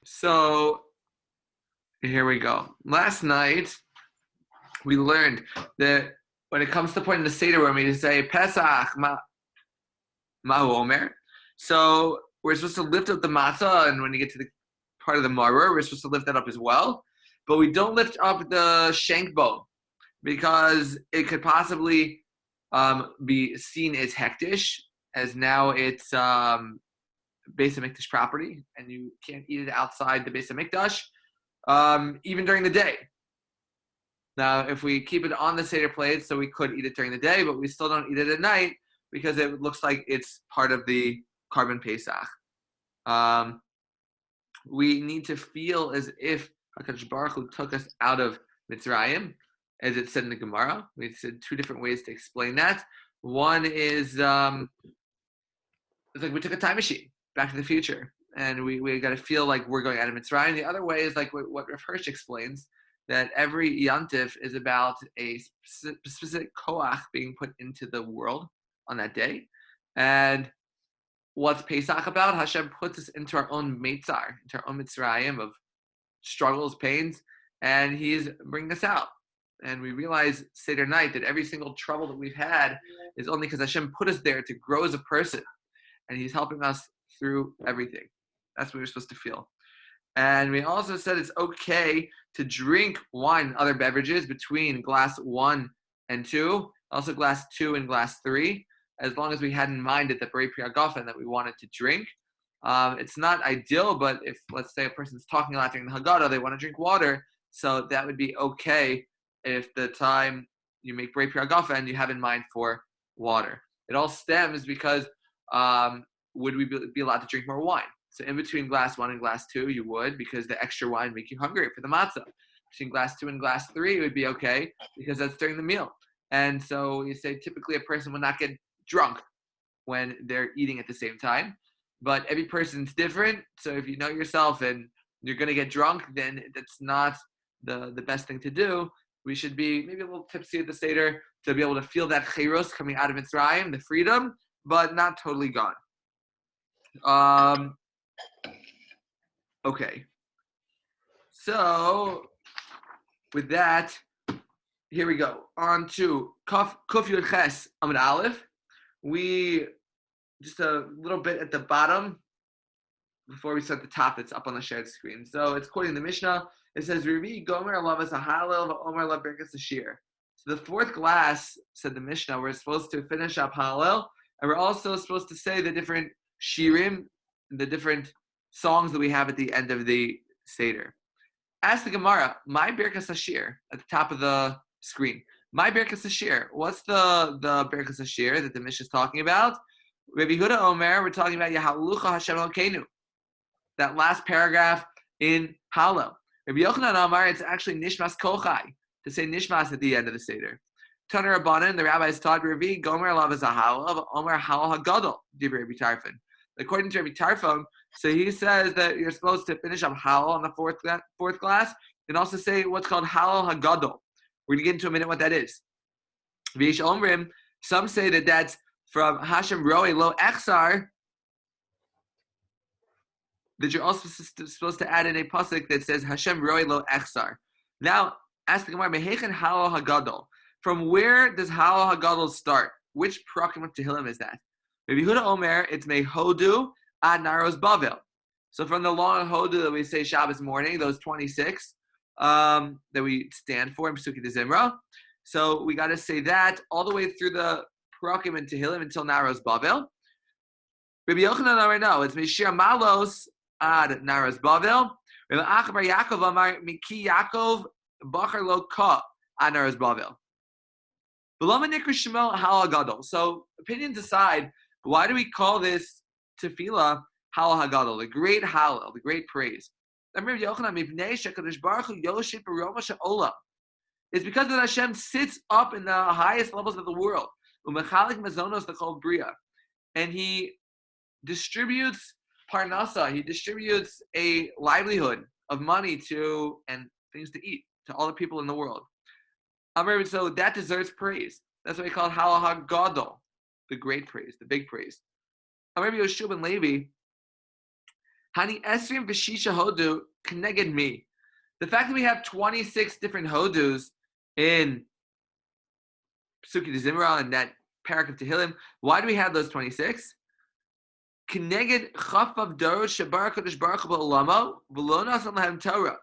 So here we go. Last night we learned that when it comes to the point in the Seder where we say Pesach Mahu Omer, so we're supposed to lift up the matzah, and when you get to the part of the maror, we're supposed to lift that up as well. But we don't lift up the shank bone because it could possibly be seen as hektish, as now it's Beis Hamikdash property, and you can't eat it outside the Beis Hamikdash, even during the day. Now, if we keep it on the Seder plate, so we could eat it during the day, but we still don't eat it at night because it looks like it's part of the Carbon Pesach. We need to feel as if HaKadosh Baruch Hu took us out of Mitzrayim, as it said in the Gemara. We said two different ways to explain that. One is it's like we took a time machine back to the future, and we got to feel like we're going out of Mitzrayim. The other way is like what Rav Hirsch explains, that every Yantif is about a specific koach being put into the world on that day. And what's Pesach about? Hashem puts us into our own Meitzar, into our own Mitzrayim of struggles, pains, and He's bringing us out. And we realize Seder night that every single trouble that we've had is only because Hashem put us there to grow as a person, and He's helping us through everything. That's what we're supposed to feel. And we also said it's okay to drink wine and other beverages between glass 1 and 2, also glass 2 and glass 3, as long as we had in mind at the Berei Pri Hagafen that we wanted to drink. It's not ideal, but if, let's say, a person's talking a lot during the Haggadah, they want to drink water, so that would be okay if the time you make Berei Pri Hagafen, you have in mind for water. It all stems because would we be allowed to drink more wine? So in between glass 1 and glass 2, you would, because the extra wine make you hungry for the matzah. Between glass 2 and glass 3, it would be okay, because that's during the meal. And so you say typically a person will not get drunk when they're eating at the same time. But every person's different, so if you know yourself and you're going to get drunk, then that's not the best thing to do. We should be maybe a little tipsy at the Seder to be able to feel that chayros coming out of Mitzrayim, the freedom, but not totally gone. Okay, so with that, here we go. On to Kuf Yud Ches Amud Aleph. We just a little bit at the bottom before we start the top that's up on the shared screen. So it's quoting the Mishnah. It says, Rivi Gomer Lavas Ahalel Omer La Birkas Shiur. So the fourth glass, said the Mishnah, we're supposed to finish up Hallel, and we're also supposed to say the different Shirim, the different songs that we have at the end of the Seder. Ask the Gemara, my Birkas Shiur, at the top of the screen. My Birkas Shiur. What's the Birkas Shiur that the Mishnah is talking about? Rabbi Huda Omer, we're talking about Yahalucha Hashem Elokeinu. That last paragraph in Hallel. Rabbi Yochanan Omar, it's actually Nishmas Kochai, to say Nishmas at the end of the Seder. Taner Rabbanan, the rabbis taught Rabbi Gomer Lav Zahal, Omer Halal Hagadol, Dibur Rabbi Tarfon. According to Rabbi Tarfon, so he says that you're supposed to finish up Halal on the fourth glass, and also say what's called Halal Hagadol. We're going to get into a minute what that is. V'ish Omrim, some say that that's from Hashem Roe Lo Echsar, that you're also supposed to add in a pasuk that says Hashem Roe Lo Echsar. Now, ask the Gemara, Mehechen Halal Hagadol. From where does Halal Hagadol start? Which Prakim of Tehillim is that? Rabbi Huda Omer, it's Mehodu ad Naros Bavel. So from the long Hodu that we say Shabbos morning, those 26 that we stand for in Pesukei de Zimra. So we got to say that all the way through the Prakim and Tehillim until Naros Bavel. Rabbi Yochanan already know it's Mishir Malos ad Naros Bavel. Rabbi Achbar Yaakov Amar Miki Yaakov Bachar Lo Ka ad Naros Bavel. So opinions aside, why do we call this tefillah Halal Hagadol, the great Halal, the great praise? It's because that Hashem sits up in the highest levels of the world, and He distributes parnasa, He distributes a livelihood of money to and things to eat to all the people in the world. So that deserves praise. That's why we call it Halal Hagadol, the great praise, the big praise. Rabbi Yoshua ben Levi, Hani esrim v'shisha hodu connected me. The fact that we have 26 different hodus in Psuki de Zimra and that parak of Tehillim, why do we have those 26? Connected chafav dor shabar kodesh baruch hu ba'olamo v'lo nasan lahem Torah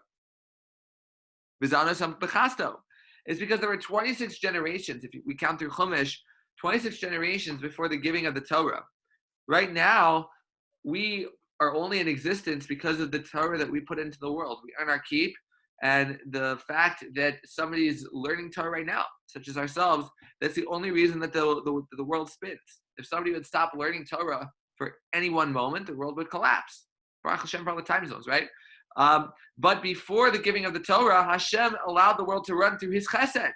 v'zanos ham bechasto. It's because there were 26 generations, if we count through Chumash, 26 generations before the giving of the Torah. Right now, we are only in existence because of the Torah that we put into the world. We earn our keep, and the fact that somebody is learning Torah right now, such as ourselves, that's the only reason that the world spins. If somebody would stop learning Torah for any one moment, the world would collapse. Baruch Hashem for all the time zones, right? But before the giving of the Torah, Hashem allowed the world to run through His chesed.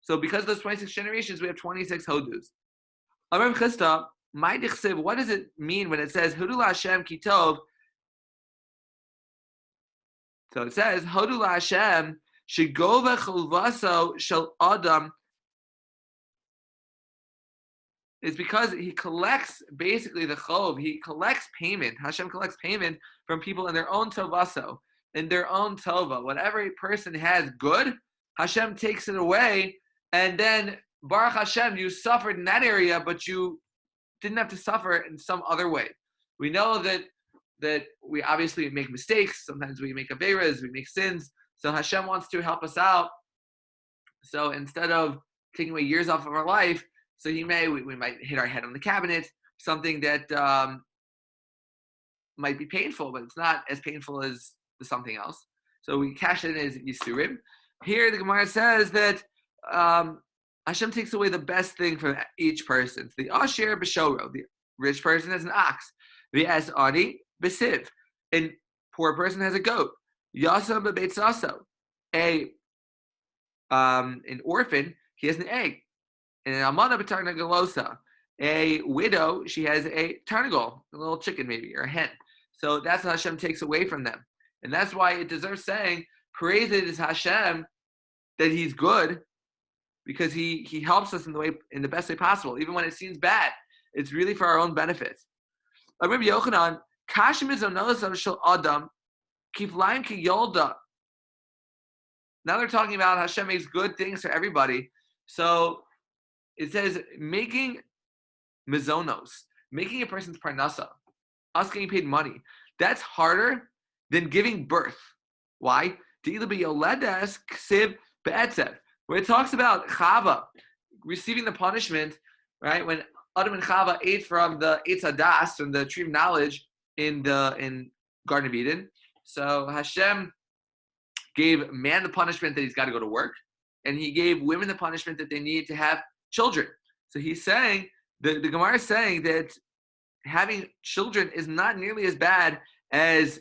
So because of those 26 generations, we have 26 hodus. Amar Chisda, my dichsiv, what does it mean when it says Hodu Hashem Kitov? So it says Hodu Hashem Shigova Chulvaso Shel Adam. It's because He collects basically the chov. He collects payment. Hashem collects payment from people in their own tovaso, in their own tova. Whatever a person has good, Hashem takes it away, and then Baruch Hashem, you suffered in that area, but you didn't have to suffer in some other way. We know that we obviously make mistakes. Sometimes we make averas, we make sins. So Hashem wants to help us out. So instead of taking away years off of our life, so we might hit our head on the cabinet, something that might be painful, but it's not as painful as something else. So we cash it in as Yisurim. Here the Gemara says that Hashem takes away the best thing from each person. So the Asher B'Shoro, the rich person has an ox. The As'ani B'Siv, and poor person has a goat. Yasam B'Beit Saso, an orphan, he has an egg. And an Almana B'Tarna Galosa, a widow, she has a tarnagol, a little chicken maybe, or a hen. So that's what Hashem takes away from them. And that's why it deserves saying, praise it is Hashem that He's good, because He helps us in the best way possible, even when it seems bad. It's really for our own benefit. Rabbi Yochanan, Kashim is shel Adam, Kiflaim ki Yolda. Now they're talking about Hashem makes good things for everybody. So it says making mizonos, making a person's parnasa, us getting paid money. That's harder than giving birth. Why? Where it talks about Chava receiving the punishment, right? When Adam and Chava ate from the Eitz Hadas, from the tree of knowledge in Garden of Eden. So Hashem gave man the punishment that he's got to go to work, and He gave women the punishment that they need to have children. So He's saying, the Gemara is saying that having children is not nearly as bad as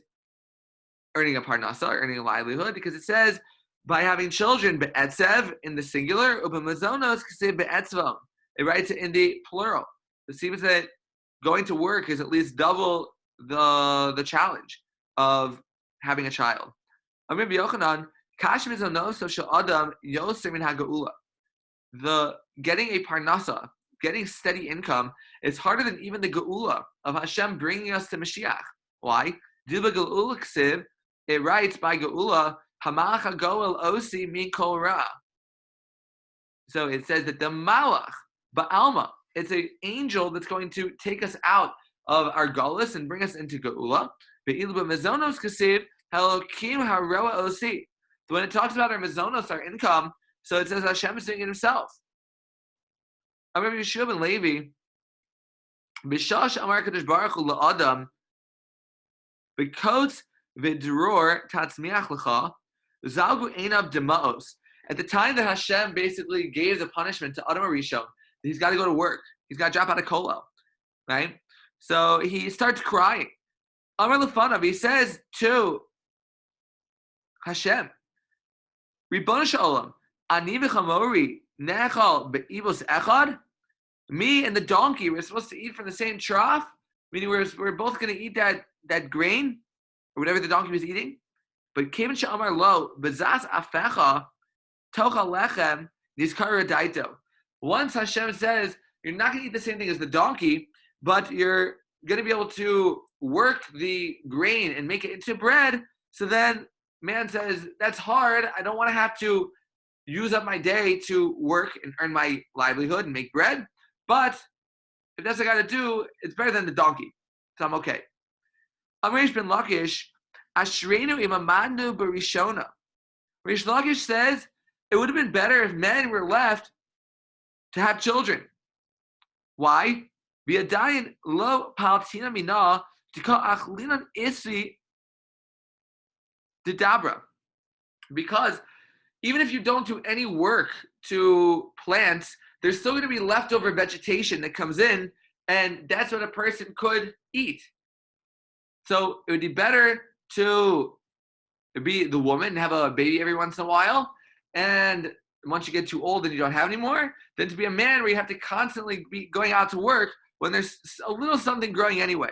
earning a parnasa, earning a livelihood, because it says by having children, be'etzev in the singular, ubemazonos k'sev be'etzvam. It writes it in the plural. It seems that going to work is at least double the challenge of having a child. Amir Yochanan, kash mizonos shel adam yoser min haga'ula. The getting a parnasa, getting steady income, is harder than even the geula of Hashem bringing us to Mashiach. Why? Diba geula ksiv. It writes by geula hamalach hagoel osi min kol ra. So it says that the malach ba'alma, it's an angel that's going to take us out of our galus and bring us into geula. Be'ilu b'mezonos ksiv halokim haroa osi. So when it talks about our mezonos, our income, so it says Hashem is doing it Himself. Amar Yeshua ben Levi, B'shash Amar Kadosh Baruch Hu la'Adam, B'kotz v'dror tatzmiach lecha, zalgu einav demaos. At the time that Hashem basically gave the punishment to Adam Arishon, he's got to go to work. He's got to drop out of kolo, right? So he starts crying. Amar Lefanav, he says to Hashem, Ribbon Shalom, Ani v'chamori nechal be'ivos echad. Me and the donkey, we're supposed to eat from the same trough, meaning we're both going to eat that grain or whatever the donkey was eating. But Kevin Sha'amar lo bezas afecha tocha lechem nizkar daito. Once Hashem says you're not going to eat the same thing as the donkey, but you're going to be able to work the grain and make it into bread. So then man says, that's hard. I don't want to have to use up my day to work and earn my livelihood and make bread. But if that's what I got to do, it's better than the donkey. So I'm okay. Amrish ben Lakish, Ashreinu imamanu barishona. Rish Lakish says it would have been better if men were left to have children. Why? V'adayin lo paltina mina tika achlinan isi dedabra. Because even if you don't do any work to plants, there's still going to be leftover vegetation that comes in, and that's what a person could eat. So it would be better to be the woman and have a baby every once in a while, and once you get too old and you don't have any more, than to be a man where you have to constantly be going out to work when there's a little something growing anyway.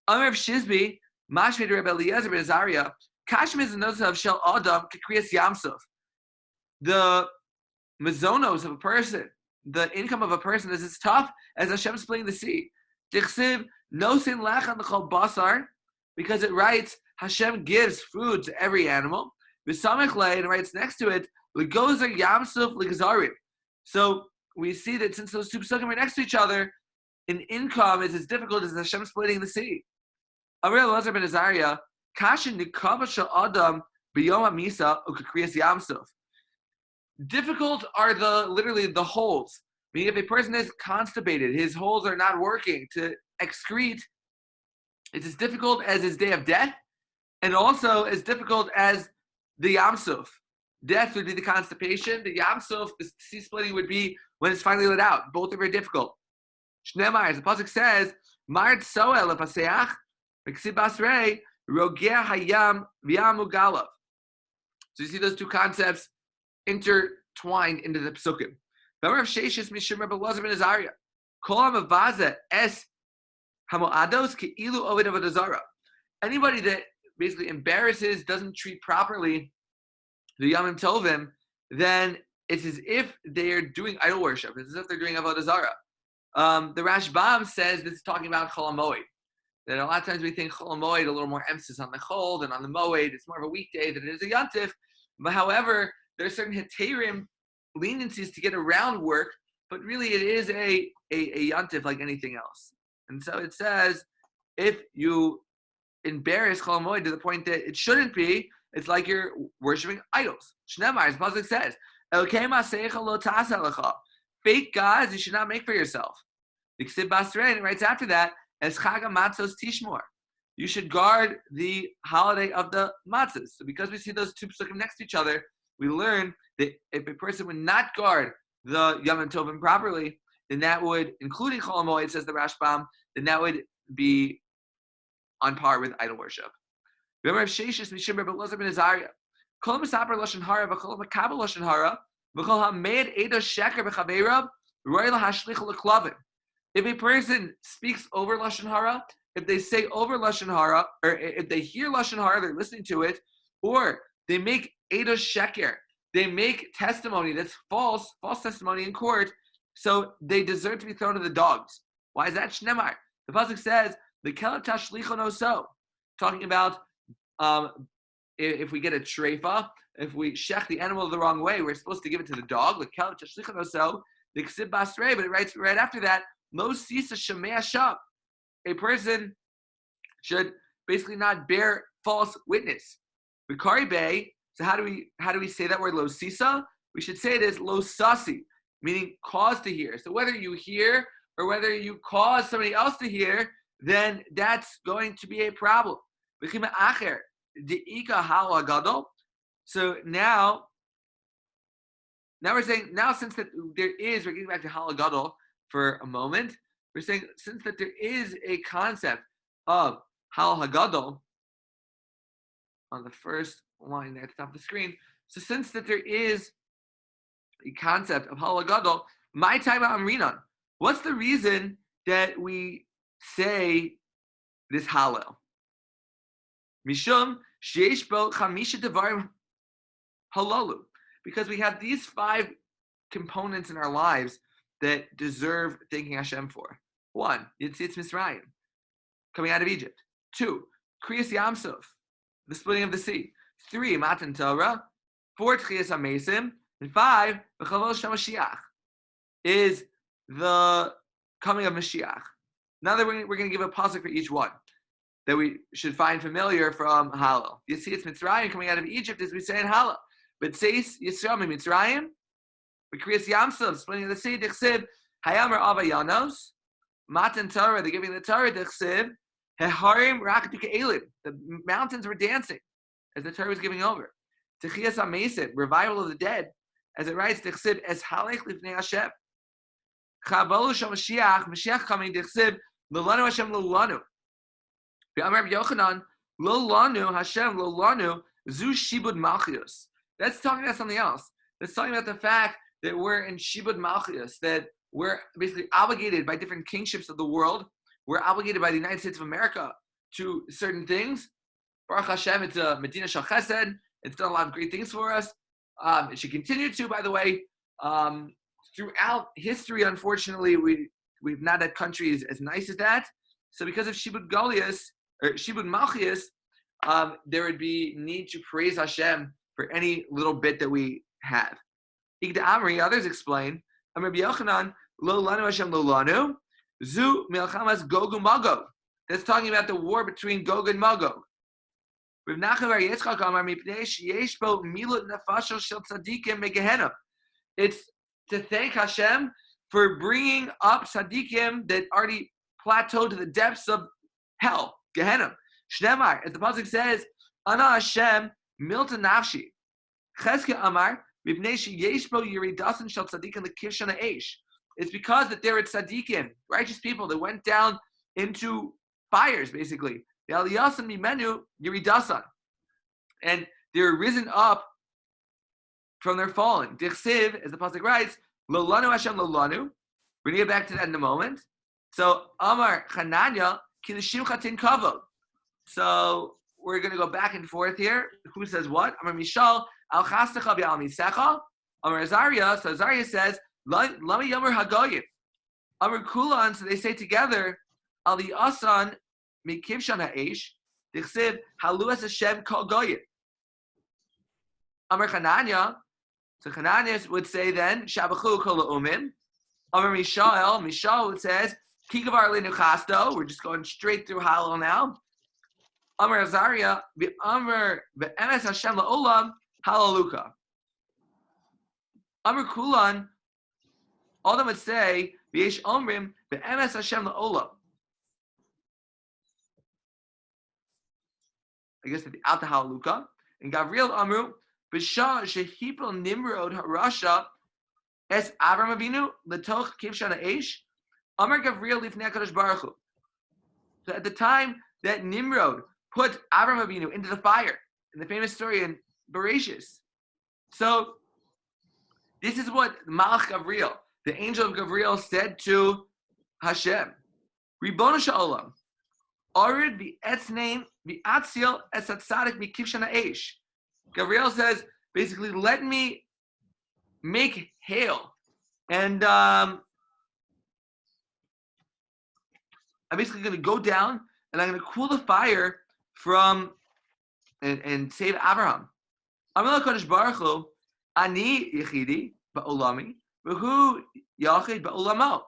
Amar of Shizbi, Mashvid Rebbe Eliezer ben Azariah, Kashmir is the of Shel Adam Kekriyas Yamsuf. The mazonos of a person, the income of a person is as tough as Hashem splitting the sea. Dichsiv nosin lechan l'chol basar, because it writes Hashem gives food to every animal. V'samech le, and it writes next to it l'gozer yamsuf l'gzarim. So we see that since those two psukim are next to each other, an income is as difficult as Hashem splitting the sea. Ariel Elazar ben Azariah, kashin nikava shel adam b'yom hamisa u'kekriyas yamsuf. Difficult are literally the holes. I mean, if a person is constipated, his holes are not working to excrete, it's as difficult as his day of death, and also as difficult as the Yamsuf. Death would be the constipation. The Yamsuf, the sea splitting, would be when it's finally let out. Both are very difficult. Shnemar, as the pasuk says, Mart soel lefaseach, v'ksib basrei, rogeh hayam v'yamu galav. So you see those two concepts intertwined into the psukim. Remember Sheshis Mishum Rebbe Elazar ben Azariah. Kol ha'mavaza es hamoados ke'ilu ovid avodah zara. Anybody that basically embarrasses, doesn't treat properly the Yamim Tovim, then it's as if they're doing idol worship. It's as if they're doing avodah zara. The Rashbam says this is talking about Chol HaMoed. That a lot of times we think Chol HaMoed, a little more emphasis on the Chol than on the Moed. It's more of a weekday than it is a Yantif. But however, there are certain heterim leniencies to get around work, but really it is a yantif like anything else. And so it says, if you embarrass Chol HaMoed to the point that it shouldn't be, it's like you're worshiping idols. Shnemar, as Pasuk says, Elokei ma'asecha lo ta'aseh lecha. Fake gods you should not make for yourself. V'ksiv basrei, and it writes after that, as Chag HaMatzos tishmor. You should guard the holiday of the matzahs. So because we see those two psukim next to each other, we learn that if a person would not guard the Yom Tovim properly, then that would, including Chol HaMoed, says the Rashbam, then that would be on par with idol worship. Remember, Sheshis Mishim Rebbe Elazar ben Azariah, Kol Mesaper Lashon Hara, V'Kol Mekabel Lashon Hara, V'Kol HaMeid Edo Sheker B'Chaveirav, Roy LaHashlich L'Klavin. If a person speaks over Lashon Hara, if they say over Lashon Hara, or if they hear Lashon Hara, they're listening to it, or they make Eidos Sheker, they make testimony that's false testimony in court, so they deserve to be thrown to the dogs. Why is that? Shnemar. The pasuk says, the Kelav Tashlichon Oso, talking about if we get a treifa, if we shech the animal the wrong way, we're supposed to give it to the dog. The Kelav Tashlichon Oso, the Ksib Basrei, but it writes right after that, Lo Sisa Shemei Sham. A person should basically not bear false witness. B'kari Bey. So how do we say that word lo sisa? We should say it as lo sasi, meaning cause to hear. So whether you hear or whether you cause somebody else to hear, then that's going to be a problem. So now we're saying, since that there is, we're getting back to halagadol for a moment. We're saying since that there is a concept of halagadol on the first line there at the top of the screen. So since that there is a concept of halagadol, my time amrinan. What's the reason that we say this halal? Mishum sheish bo chamisha devarim halalu. Because we have these 5 components in our lives that deserve thanking Hashem for. 1, Yitzitz Mitzrayim. coming out of Egypt. 2, Kriyas Yamsuf, the splitting of the sea. 3, Matan Torah. 4, Tchias HaMesim. And 5, V'chavol Shem Mashiach, is the coming of Mashiach. Now that we're going to give a pasuk for each one that we should find familiar from Hallel. You see, it's Mitzrayim coming out of Egypt, as we say in Hallel. But says Yisrael in Mitzrayim, Kriyas Yamsuf, splitting of the sea. Dichsiv Hayamar Avayanos, Matan Torah, the giving of the Torah. Dichsiv Heharim Rakatuka Elim, the mountains were dancing as the Torah was giving over. Techias HaMesim, revival of the dead, as it writes, Dichsiv Es Halech Lifnei Hashem. Chavolu Shel Mashiach, Mashiach coming. Dichsiv Lolanu Hashem Lolanu. V'Amar Yochanan Lolanu Hashem Lolanu Zu Shibud Malchius. That's talking about something else. That's talking about the fact that we're in Shibud Malchius, that we're basically obligated by different kingships of the world. We're obligated by the United States of America to certain things. Baruch Hashem, it's a Medina Shel Chesed. It's done a lot of great things for us. It should continue to, by the way. Throughout history, unfortunately, we've not had countries as nice as that. So because of Shibud Goliath, or Shibud Malchius, there would be need to praise Hashem for any little bit that we have. Igda Amri, others explain, Amr Yochanan, Lo Lanu Hashem Lo Lanu, Zu Milchamas Gog and Magog. That's talking about the war between Gog and Magog. Rav Nachman bar Yitzchak Amar Mipnei Sheyesh Bo Milut Nefashos Shel Tzadikim Megehenna. It's to thank Hashem for bringing up tzaddikim that already plateaued to the depths of hell, Gehenna. Shnemar, as the pasuk says, Ana Hashem Milta Nafshi. Chezke Amar Mipnei Sheyesh Bo Yiridasan Shel Tzadikim Lekivshana Eish. It's because that there were tzaddikim, righteous people that went down into fires, basically. The Aliyasan Mimenu Yiridasan. And they're risen up from their fallen. Dichsiv, as the pasuk writes, Lo Lanu Hashem Lo Lanu. We're going to get back to that in a moment. So, Amar Chananya, Kilishim Chatin Kavod. So, we're going to go back and forth here. Who says what? Amar Mishal, Al Chastecha Bi'al Misecha. Amar Azariah, so Azariah says, Lami Yomer Hagoyim. Amar Kulan, so they say together, Al Asan Mikivshan Ha'esh, Dichsiv, Haluas Hashem Kol Goyim. Amar Chananya, so Chananya would say then, Shabachu Kol Umim. Amar Mishael would says, Kikavar Linu Chasto. We're just going straight through Hallel now. Amar Azariah, Amar Be'emes Hashem La'olam, Hallelujah. Amar Kulan, all of them would say, V'yesh Omrim, Be'emes Hashem La'olam. I guess out the Hallelujah. And Gavriel Amru, B'shah Shehipel Nimrod Harasha, Es Avram Avinu, Letoch Kivshana Eish, Amar Gavriel Lifnei HaKadosh Baruch Hu. So at the time that Nimrod put Avram Avinu into the fire, in the famous story in Bereshis. So this is what Malach Gavriel, the angel of Gavriel, said to Hashem. Ribono Sha'olam, Orid B'etznain B'atzil Es Hatzadik B'kivshana Eish. Gavriel says, basically, let me make hail. And I'm basically going to go down and I'm going to cool the fire from and save Abraham. Amar HaKadosh Baruch Hu, Ani Yechidi Ba'olami, V'hu Yachid Ba'olamo.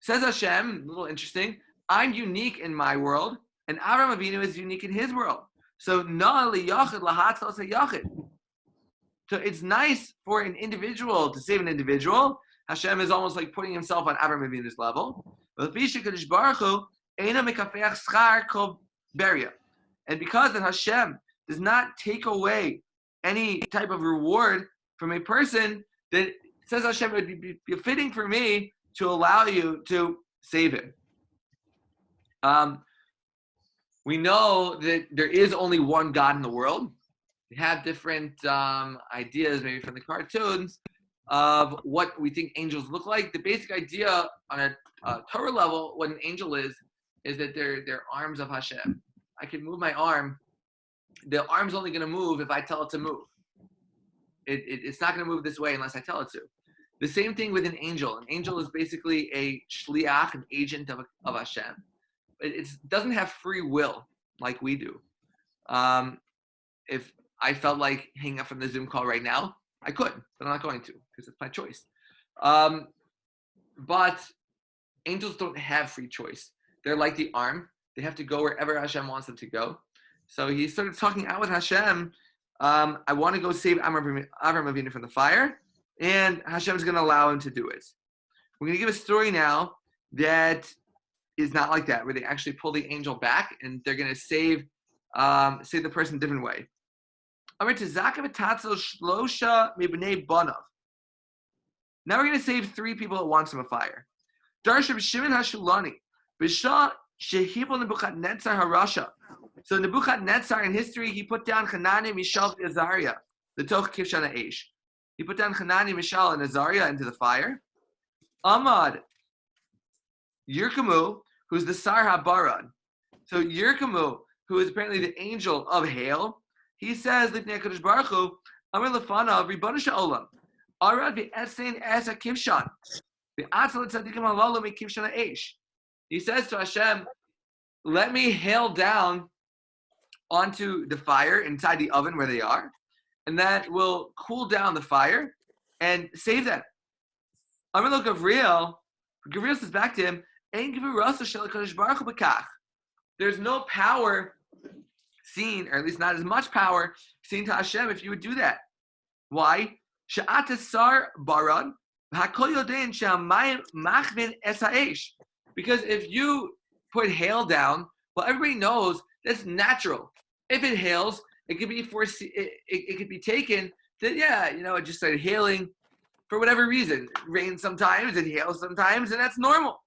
Says Hashem, a little interesting, I'm unique in my world, and Abraham Avinu is unique in his world. So Na'ali Yachid Lahatzal Yachid. So it's nice for an individual to save an individual. Hashem is almost like putting himself on Abraham Avinu's level. And because that Hashem does not take away any type of reward from a person, that says Hashem, it would be befitting for me to allow you to save him. We know that there is only one God in the world. We have different ideas, maybe from the cartoons, of what we think angels look like. The basic idea on a Torah level, what an angel is that they're arms of Hashem. I can move my arm. The arm's only going to move if I tell it to move. It's not going to move this way unless I tell it to. The same thing with an angel. An angel is basically a shliach, an agent of Hashem. it doesn't have free will like we do. If I felt like hanging up from the Zoom call right now, I could, but I'm not going to because it's my choice. But angels don't have free choice. They're like the arm. They have to go wherever Hashem wants them to go. So he started talking out with Hashem. I want to go save Avram Avinu from the fire, and Hashem's going to allow him to do it. We're going to give a story now that is not like that, where they actually pull the angel back, and they're going to save the person a different way. Now we're going to save 3 people at once from a fire. Darshab Shimon Hashulani, Bishah Shehibel Nebuchadnezzar Harasha. So Nebuchadnezzar in history, he put down Hanani, Mishael, and Azariah, the Toch Kivshana Eish. He put down Hanani, Mishael, and Azariah into the fire. Ahmad Yirkamu, who's the Sar HaBarad. So Yirkamu, who is apparently the angel of hail, he says, Lifnei HaKadosh Baruch Hu, Amar Lefanav, Ribono Shel Olam, Arad V'Esein Esa Kivshan, V'Atzal Tzadikim Halalu MeKivshan Eish. He says to Hashem, let me hail down onto the fire inside the oven where they are, and that will cool down the fire and save them. Amar Lo Gavriel says back to him, Ein Gevurasa Shel HaKadosh Baruch Hu B'kach. There's no power seen, or at least not as much power seen to Hashem if you would do that. Why? She'ata Sar Barad Hakol Yodein She'amayim Machvin Es Ha'esh. Because if you put hail down, well, everybody knows that's natural. If it hails, it could be it could be taken that it just started hailing for whatever reason. It rains sometimes, it hails sometimes, and that's normal.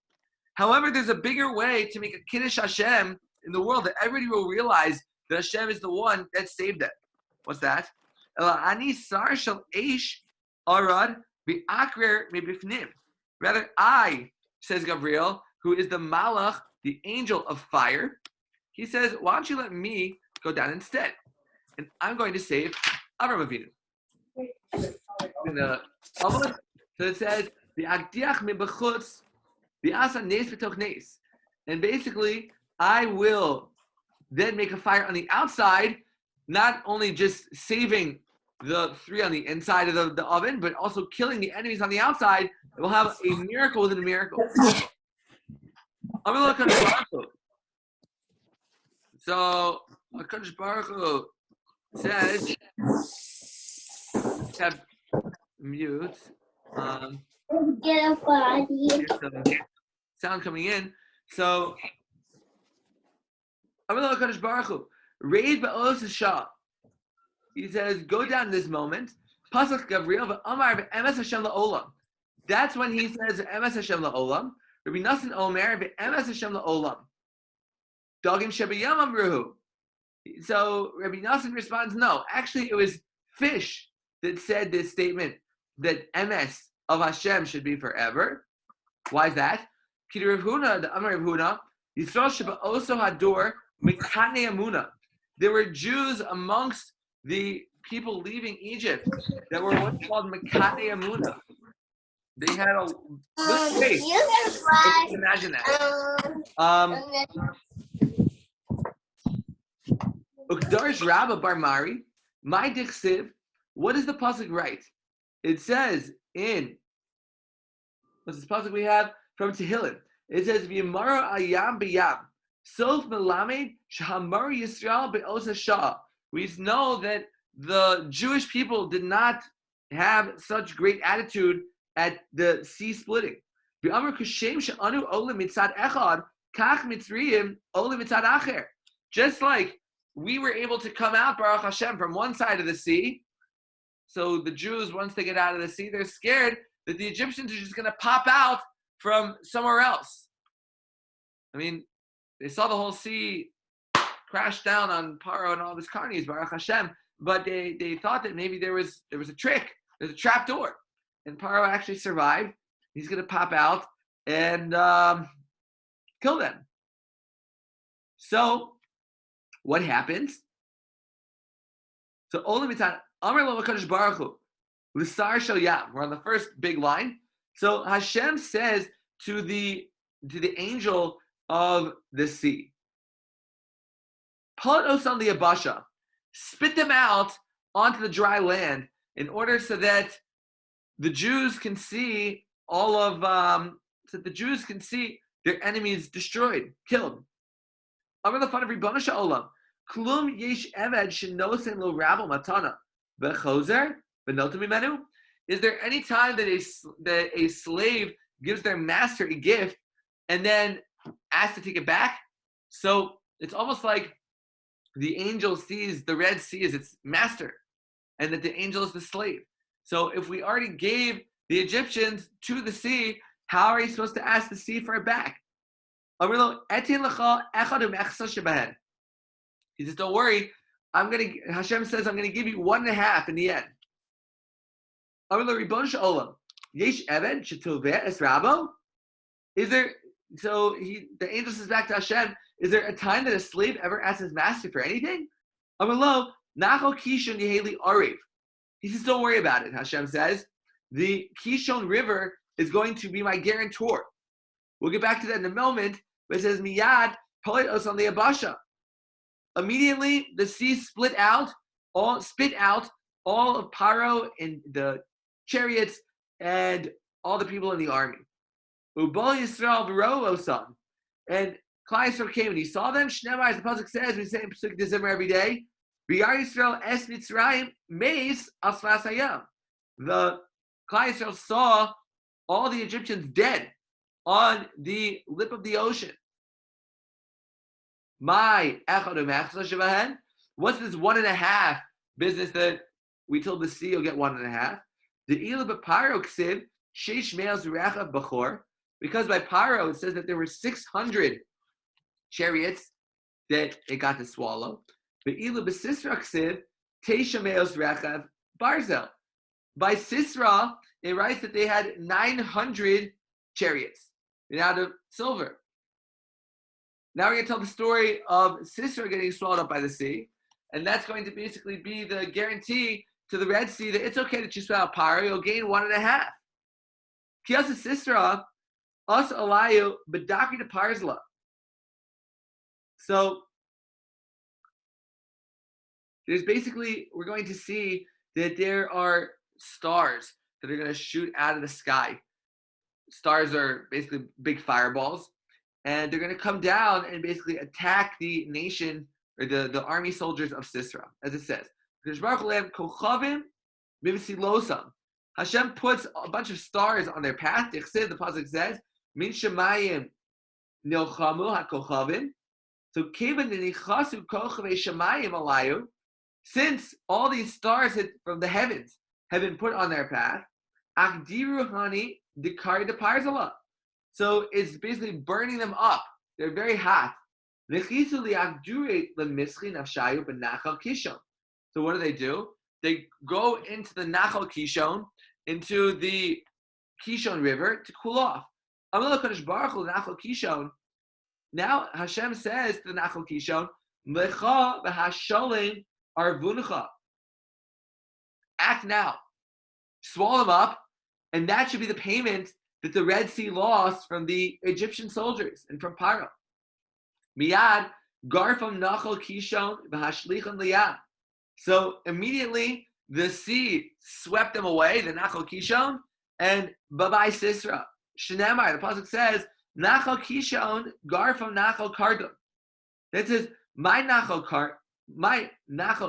However, there's a bigger way to make a Kiddush Hashem in the world that everybody will realize that Hashem is the one that saved them. What's that? Ani sar shel eish arad bi'akrer mebifnim. Rather, I, says Gabriel, who is the Malach, the angel of fire, he says, why don't you let me go down instead? And I'm going to save Avram Avinu. So it says, V'agdiach mebechutz v'asa nes v'toch nes. And basically, I will then make a fire on the outside, not only just saving the 3 on the inside of the oven, but also killing the enemies on the outside. It will have a miracle within a miracle. So HaKadosh Baruch Hu says, have mute. Here's some sound coming in. So HaKadosh Baruch Hu, raid ba'os Shah. He says, go down this moment. Pasach Gavriel v'amar v'emes Hashem la'olam. That's when he says v'emes Hashem la'olam. Rabbi Nassan Omer v'emes Hashem la'olam. Dogim shebayam amruhu. So Rabbi Nassan responds, no. Actually, it was fish that said this statement that emes of Hashem should be forever. Why is that? K'di Rav Huna, the Amar Rav Huna, Yisrael sheba'oso hador mikane amuna. There were Jews amongst the people leaving Egypt that were what's called mikane amuna. They had a good faith. Imagine that. Ukdarish Rabba Barmari, my diksiv. What does the pasuk write? It says in what's this pasuk we have from Tehillim? It says V'yamara ayam b'yam sof melamed shahamar Yisrael be'osa shah. We know that the Jewish people did not have such great attitude at the sea splitting. V'amar kushem she'anu olim mitzad echad kach mitzriyim olim mitzad acher. Just like we were able to come out, Baruch Hashem, from one side of the sea. So the Jews, once they get out of the sea, they're scared that the Egyptians are just going to pop out from somewhere else. I mean, they saw the whole sea crash down on Paro and all of his carnies, Baruch Hashem, but they thought that maybe there was a trick, there's a trap door. And Paro actually survived. He's going to pop out and kill them. So, what happens? So, Olam Mitzad, Amar Lo HaKadosh Baruch Hu, L'sar Shel Yam. We're on the first big line. So Hashem says to the angel of the sea. Put osan liyabasha, spit them out onto the dry land in order so that the Jews can see so the Jews can see their enemies destroyed, killed. Amar the fun of Ribbon Olam. Klum yesh eved shenosen lo rabel matana bechozer benotam mimenu. Is there any time that a slave gives their master a gift and then asks to take it back? So it's almost like the angel sees the Red Sea as its master, and that the angel is the slave. So if we already gave the Egyptians to the sea, how are you supposed to ask the sea for it back? He says, don't worry, Hashem says, I'm gonna give you 1.5 in the end. Is there, the angel says back to Hashem, is there a time that a slave ever asks his master for anything? He says, don't worry about it, Hashem says. The Kishon River is going to be my guarantor. We'll get back to that in a moment, but it says, Miyad, Polit Osan Le'abasha. Immediately, the sea spit out all of Paro and the chariots and all the people in the army. Ubal Yisrael V'ro Osan. And Klal Yisrael came and he saw them. Shnemar, as the pasuk says, we say in Pesach December every day, B'yar Yisrael es Mitzrayim meis asfas hayam. The Klal Yisrael saw all the Egyptians dead on the lip of the ocean. My echad. What's this 1.5 business that we told the sea you'll get 1.5? The ila b'paro ksiv sheish me'os rechav b'chor. Because by Paro it says that there were 600 chariots that it got to swallow. By Sisra Barzel. By Sisra, it writes that they had 900 chariots made out of silver. Now we're going to tell the story of Sisra getting swallowed up by the sea, and that's going to basically be the guarantee to the Red Sea that it's okay that you swallow Paro, you'll gain 1.5. Kiyasa Sisra, us alayu bedaki to Parzla. So there's basically, we're going to see that there are stars that are going to shoot out of the sky. Stars are basically big fireballs, and they're going to come down and basically attack the nation or the army soldiers of Sisra, as it says. Hashem puts a bunch of stars on their path. The pasuk says, Min shemayim nilchamu hakochavim. So kevan nenichasu kochavei shemayim alayu. Since all these stars from the heavens have been put on their path, akdiru hani dikari deparzala. So it's basically burning them up. They're very hot. Nechisu liakdure lemischi nafshayu benachal kishon. So what do? They go into the Nachal Kishon, into the Kishon River to cool off. Now Hashem says to the Nachal Kishon, Lecha v'hasholim arvuncha. Act now. Swallow them up, and that should be the payment that the Red Sea lost from the Egyptian soldiers and from Paro. Miyad garfam Nachal Kishon v'hashlichon liyad. So immediately the sea swept them away, the Nachal Kishon, and bye-bye Sisra. Shnemar, the pasuk says, Nachal Kishon gar from Nachal Kardum. That says, my Nachal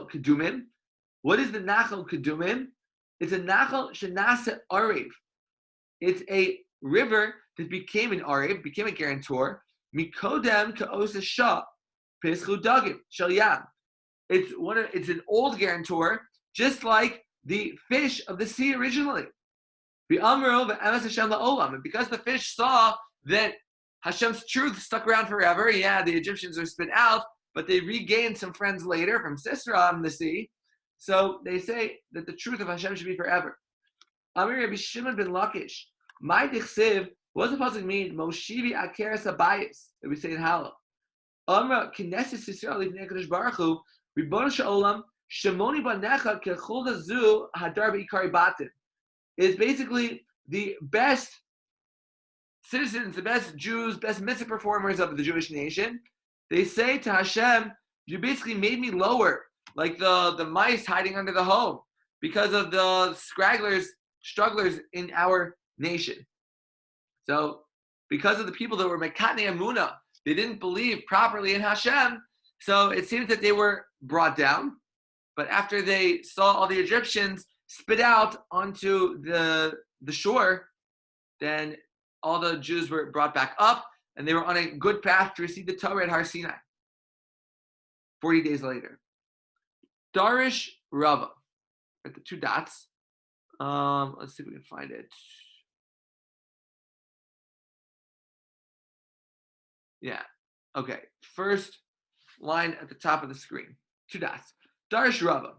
Kedumim. What is the Nachal Kedumim? It's a Nachal Shenasa Arev. It's a river that became an Arev, became a guarantor. Mikodem Ka'osa Shah, Peschu Dagim, Shal Yam. It's an old guarantor, just like the fish of the sea originally. And because the fish saw that Hashem's truth stuck around forever, yeah, the Egyptians are spit out, but they regained some friends later from Sisra in the sea. So they say that the truth of Hashem should be forever. Amir Rabbi Shimon ben Lakish, my dichsiv, what does the pasuk mean? Moshivi akeres abayis, that we say in Hallel. Amra kinesis Yisrael livnei Kadosh Baruch Hu, Ribbon Shalom, Shemoni banecha kechol hazu hadar beikari batin. Is basically the best citizens, the best Jews, best mitzvah performers of the Jewish nation, they say to Hashem, you basically made me lower, like the mice hiding under the home, because of the strugglers in our nation. So, because of the people that were Mekatnei Emunah, they didn't believe properly in Hashem, so it seems that they were brought down. But after they saw all the Egyptians spit out onto the shore, then all the Jews were brought back up, and they were on a good path to receive the Torah at Har Sinai. 40 days later. Darish Rava, at the two dots. Let's see if we can find it. Yeah. Okay. First line at the top of the screen. Two dots. Darish Rava.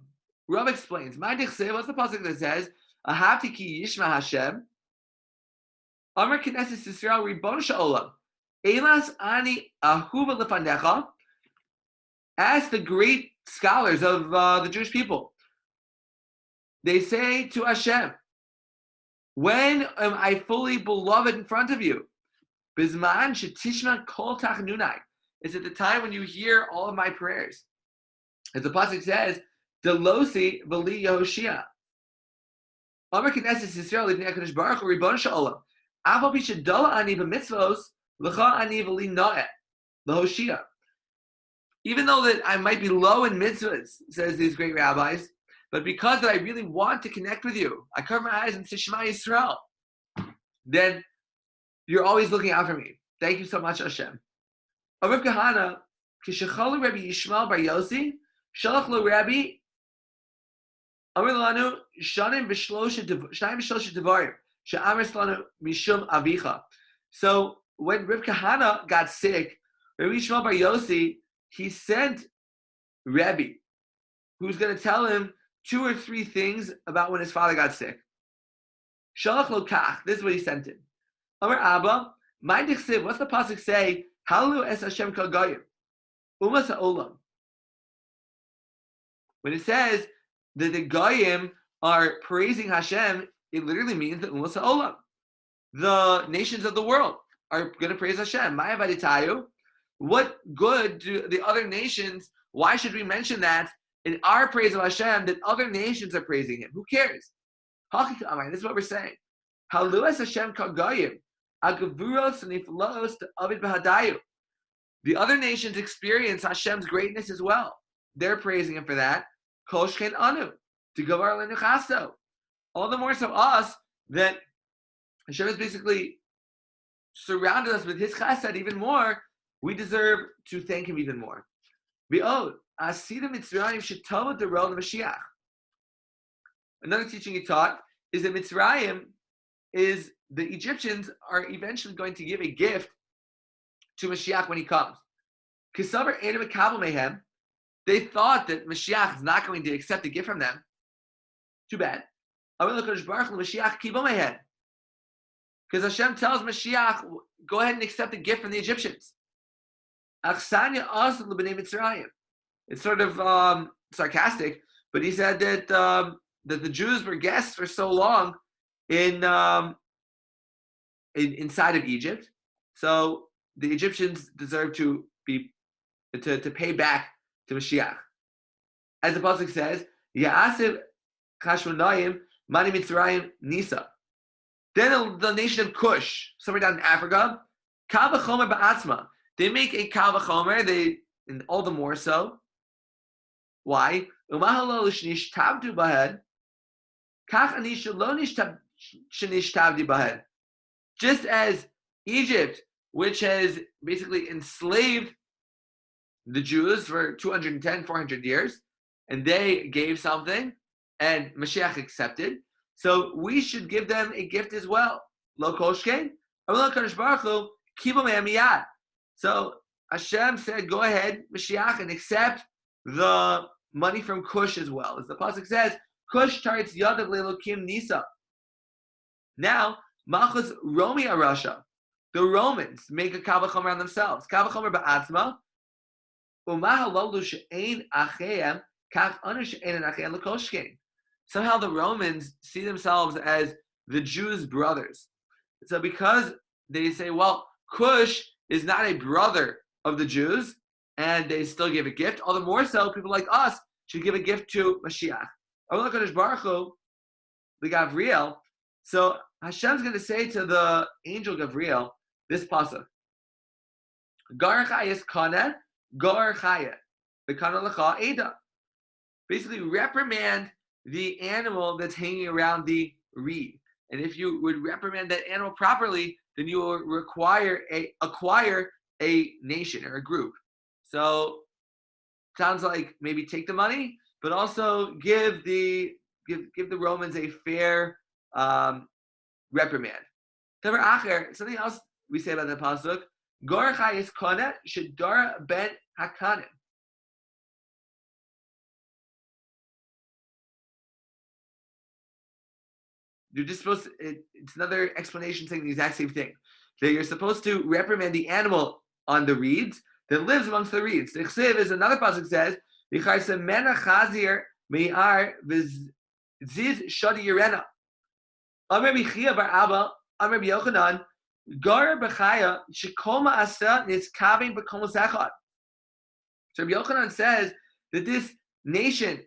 Rava explains. What's the pasuk that says, "Ahavti ki yishma Hashem"? Amar Knesset Yisrael Ribon Sha'olam. Elas ani ahuva lefanecha. Ask the great scholars of the Jewish people. They say to Hashem, when am I fully beloved in front of you? Bizman shetishma kol tachnunai. It's at the time when you hear all of my prayers. As the pasuk says, Delosi v'li Yehoshia. Amar Knesset Yisrael Livnei HaKadosh Baruch Hu Ribon Sha'olam. Aval pi shedola ani b'mitzvos l'cha ani v'li no'eh l'Hoshia. Even though that I might be low in mitzvahs, says these great rabbis, but because that I really want to connect with you, I cover my eyes and say Shema Yisrael, then you're always looking out for me. Thank you so much, Hashem. Rav Kahana, kishechalu Rabbi Yishmael Bar Yossi, shalach lo Rabbi, amar lanu shanim v'shlosha devarim, she'amar lanu mishum avicha. So when Rav Kahana got sick, Rabbi Yishmael Bar Yossi, he sent Rebbe, who's going to tell him 2 or 3 things about when his father got sick. Shalach lo kach, this is what he sent him. Amar Abba, my dichsiv, what's the pasuk say? Hallelu es Hashem kol goyim, umas ha'olam. When it says that the goyim are praising Hashem, it literally means that umas ha'olam, the nations of the world, are going to praise Hashem. Ma'ya v'aditayu. What good do the other nations, why should we mention that in our praise of Hashem, that other nations are praising Him? Who cares? This is what we're saying. Haluas Hashem kagayim, agavuros niflos avid b'hadayu. The other nations experience Hashem's greatness as well. They're praising Him for that. Kol shken anu, to gavar lenuchaso. All the more so us, that Hashem has basically surrounded us with His chesed even more. We deserve to thank Him even more. Another teaching he taught is that Mitzrayim is the Egyptians are eventually going to give a gift to Mashiach when he comes. They thought that Mashiach is not going to accept a gift from them. Too bad. Because Hashem tells Mashiach, go ahead and accept a gift from the Egyptians. It's sort of sarcastic, but he said that that the Jews were guests for so long inside of Egypt, so the Egyptians deserve to pay back to Mashiach. As the pasuk says, Ya'asiv Chashmonayim Mani Mitzrayim Nisa. Then the nation of Cush, somewhere down in Africa, Kal v'chomer ba'atzma. They make a kal v'chomer, and all the more so. Why? Just as Egypt, which has basically enslaved the Jews for 210, 400 years, and they gave something, and Mashiach accepted, so we should give them a gift as well. Lo koshkein, so Hashem said, go ahead, Mashiach, and accept the money from Cush as well. As the pasuk says, Cush tarets yadav le'elokim nisa. Now, Malchus Romi Arasha, the Romans make a kal v'chomer on themselves. Kal v'chomer ba'atzma, u'mahalolu she'ein acheim, kach anu she'ein acheim l'koshkein. Somehow the Romans see themselves as the Jews' brothers. So because they say, well, Cush is not a brother of the Jews, and they still give a gift. All the more so, people like us should give a gift to Mashiach. Allah Kadosh Baruch Hu, the Gavriel. So Hashem's going to say to the angel Gavriel this pasuk: Gar chayes kana, gar chaya, v'kana lecha eda. Basically, reprimand the animal that's hanging around the reed. And if you would reprimand that animal properly, then you will acquire a nation or a group. So sounds like maybe take the money, but also give the Romans a fair reprimand. Something else we say about the pasuk: Gor chayis kona shedar ben hakanim. You're just supposed to, it's another explanation saying the exact same thing. That you're supposed to reprimand the animal on the reeds that lives amongst the reeds. The Chsiv is another pasuk says, V'chayse mena chazir me'ar v'ziz shadi yirena. Amar B'chia bar Abba, Amar B'Yochanan, Gar b'chaya shekoma asa niskavim b'kol zechad. So Rabbi Yochanan says that this nation,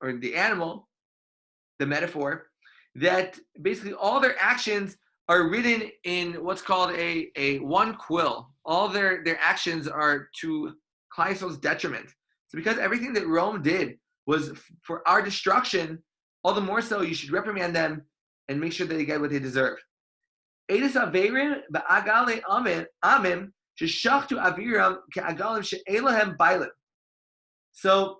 or the animal, the metaphor, that basically all their actions are written in what's called a one quill. All their actions are to Klal Yisrael's detriment. So because everything that Rome did was for our destruction, all the more so you should reprimand them and make sure that they get what they deserve. Edis averim ba'agale amim sheshachtu aviram ke'agalim she'elahem bailim. So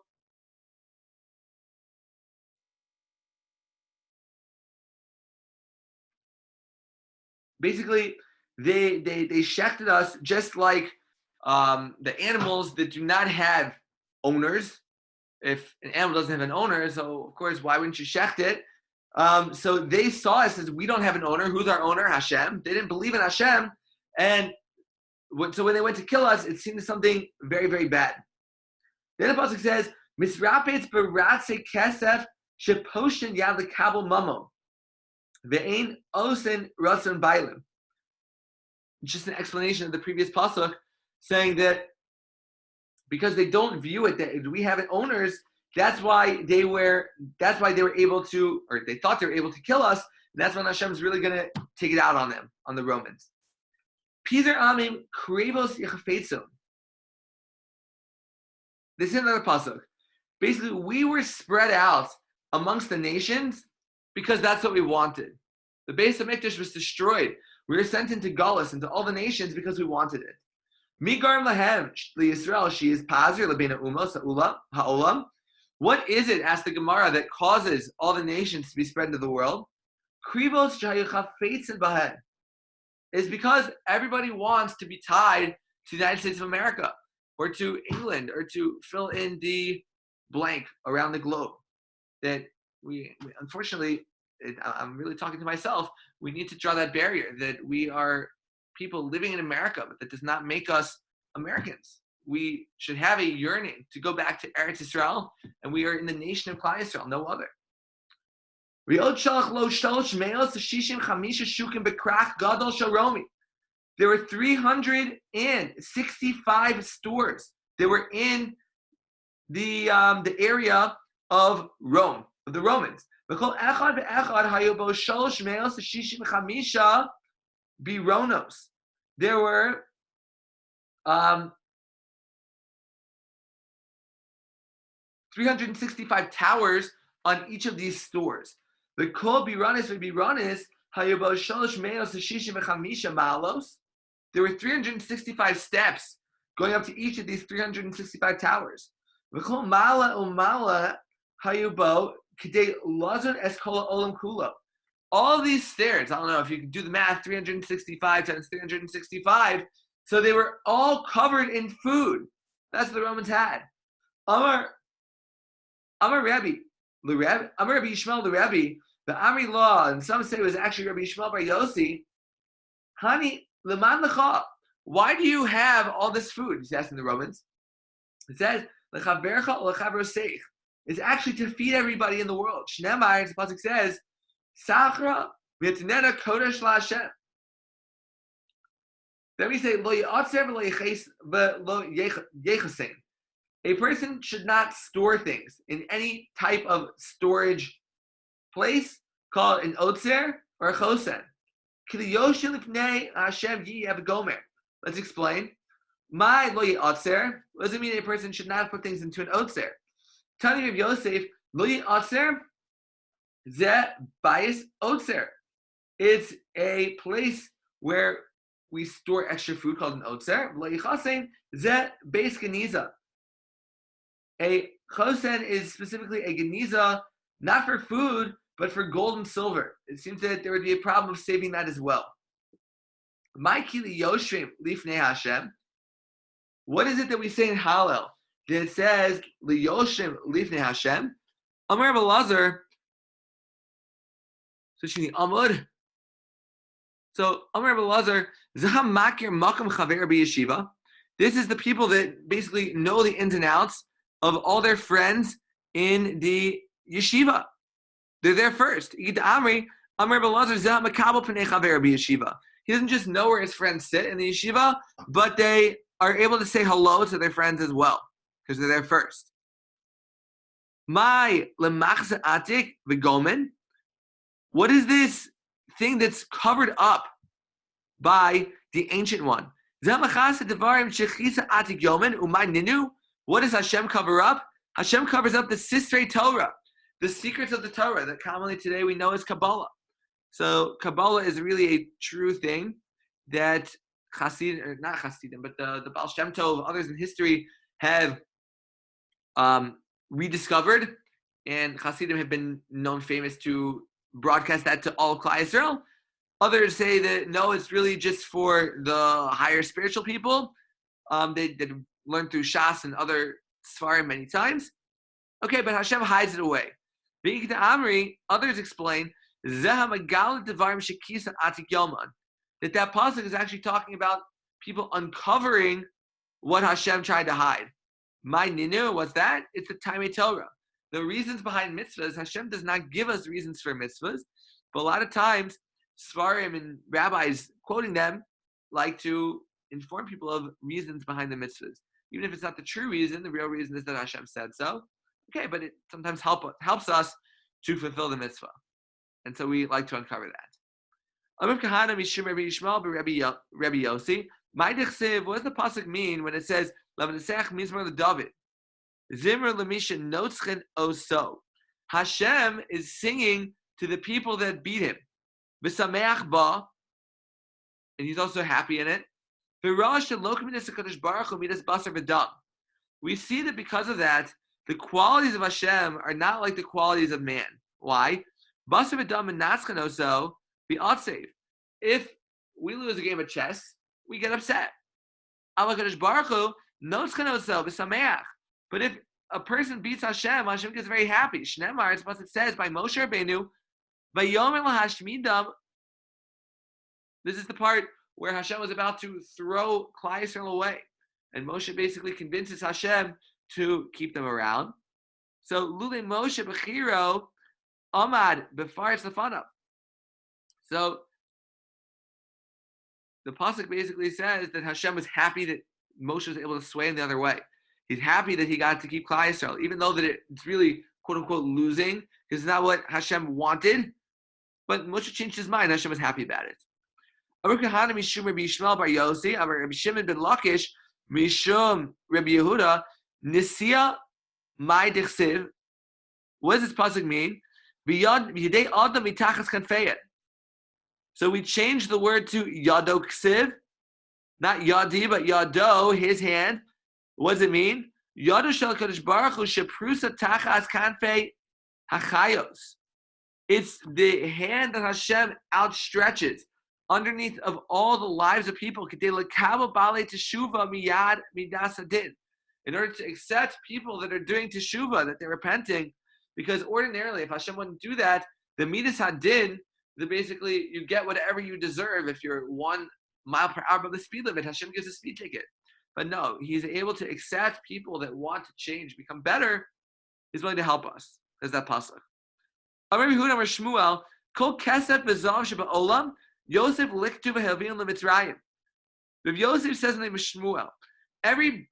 basically, they shechted us just like the animals that do not have owners. If an animal doesn't have an owner, so of course, why wouldn't you shecht it? So they saw us as we don't have an owner. Who's our owner? Hashem. They didn't believe in Hashem, and so when they went to kill us, it seemed something very, very bad. Then the pasuk says, "Misrapetz beratze kesef sheposhin yad lekabel mamo." Ve'ein osen rason bailim. Just an explanation of the previous pasuk, saying that because they don't view it that we have owners, that's why they were able to, or they thought they were able to kill us. And that's when Hashem's really going to take it out on them, on the Romans. Pizer amim krevos yachafetzum. This is another pasuk. Basically, we were spread out amongst the nations because that's what we wanted. The Beis HaMikdash was destroyed. We were sent into Galus, into all the nations, because we wanted it. Migarm lahem liYisrael she is pazir lebena umos ha'olam. What is it, asked the Gemara, that causes all the nations to be spread into the world? Krivos shayuchafeitzin bahen. It's because everybody wants to be tied to the United States of America, or to England, or to fill in the blank around the globe. That we unfortunately, I'm really talking to myself, we need to draw that barrier that we are people living in America, but that does not make us Americans. We should have a yearning to go back to Eretz Yisrael, and we are in the nation of Klal Yisrael, no other. There were 365 stores that were in the area of Rome, of the Romans. There were 365 towers on each of these stores. The kol biranis v'biranis hayobo shalosh meos shishim v'chamisha maalos. There were 365 steps going up to each of these 365 towers. V'kol mala umala hayobo k'dei lazon es kol olam kulo. All these stairs, I don't know if you can do the math, 365 times 365. So they were all covered in food. That's what the Romans had. Amar Rabbi Yishmael the Rabbi, the Amri Law, and some say it was actually Rabbi Yishmael bar Yossi. Hani leman lecha. Why do you have all this food? He's asking the Romans. It says lechavercha or lechavroseich. It's actually to feed everybody in the world. Shnemar, the pasuk says, Sachra v'tnena kodesh laHashem. Then we say, lo yatser v'lo yechasein. A person should not store things in any type of storage place called an otzer or a chosen. Let's explain. My lo yatser doesn't mean a person should not put things into an otzer. Tani of Yosef, lo yatser ze bayis otzer. It's a place where we store extra food called an otzer. Lo yichasein ze beis geniza. A chosen is specifically a geniza, not for food, but for gold and silver. It seems that there would be a problem of saving that as well. My kili yoshrim lifnei Hashem. What is it that we say in Hallel that it says liyoshrim lifnei Hashem? Amar Belazar. So Amud. So Amar Belazar zaham makir makam chaver b'yeshiva. This is the people that basically know the ins and outs of all their friends in the yeshiva. They're there first. He doesn't just know where his friends sit in the yeshiva, but they are able to say hello to their friends as well, because they're there first. What is this thing that's covered up by the ancient one? What does Hashem cover up? Hashem covers up the Sisrei Torah, the secrets of the Torah that commonly today we know as Kabbalah. So Kabbalah is really a true thing that not Hasidim, but the Baal Shem Tov, others in history have rediscovered, and Hasidim have been known famous to broadcast that to all of Klal Yisrael. Others say that no, it's really just for the higher spiritual people. They learned through Shas and other Sfarim many times. Okay, but Hashem hides it away. Others explain that pasuk is actually talking about people uncovering what Hashem tried to hide. My ninu, what's that? It's the Taimei Torah. The reasons behind mitzvahs, Hashem does not give us reasons for mitzvahs, but a lot of times, Sfarim and rabbis quoting them like to inform people of reasons behind the mitzvahs. Even if it's not the true reason, the real reason is that Hashem said so. Okay, but it sometimes helps us to fulfill the mitzvah. And so we like to uncover that. Amir Kahana Mishum Rabbi Yishmael Rabbi Yossi. My dechsev, what does the pasuk mean when it says Lavanasech Mizmor LeDavid? Zimmer Lemisha Notzchen Oso. Hashem is singing to the people that beat him. V'sameach ba, and he's also happy in it. We see that because of that, the qualities of Hashem are not like the qualities of man. Why? If we lose a game of chess, we get upset. But if a person beats Hashem, Hashem gets very happy. Shnemar, it's what it says by Moshe Rabbeinu, this is the part where Hashem was about to throw Klal Yisrael away. And Moshe basically convinces Hashem to keep them around. So, Lule Moshe Bechiro Amad Befaretz Lefanav. So, the pasuk basically says that Hashem was happy that Moshe was able to sway him the other way. He's happy that he got to keep Klal Yisrael, even though that it's really, quote unquote, losing, because it's not what Hashem wanted. But Moshe changed his mind. Hashem was happy about it. Rabbi Kahana Mishum Rabbi Yishmael Bar Yossi, Rabbi Shimon ben Lakish Mishum Rabbi Yehuda Nisia Mai Dechsiv. What does this pasuk mean? B'yadei Adam mitachas kanfeyet. So we changed the word to Yado Ksiv, not Yadi, but Yado, his hand. What does it mean? Yado Shel Kadosh Baruch Hu Sheprusa Tachas Kanfei Hachayos. It's the hand that Hashem outstretches underneath of all the lives of people, in order to accept people that are doing teshuvah, that they're repenting, because ordinarily, if Hashem wouldn't do that, the midas hadin, that basically you get whatever you deserve if you're 1 mile per hour above the speed limit. Hashem gives a speed ticket, but no, He's able to accept people that want to change, become better. He's willing to help us. There's that pasuk. Amar Yehuda Amar Shmuel Kol Kesef V'Zav Sheba'olam Yosef liktu v'helvin leMitzrayim. Rav Yosef says in the name of Shmuel, every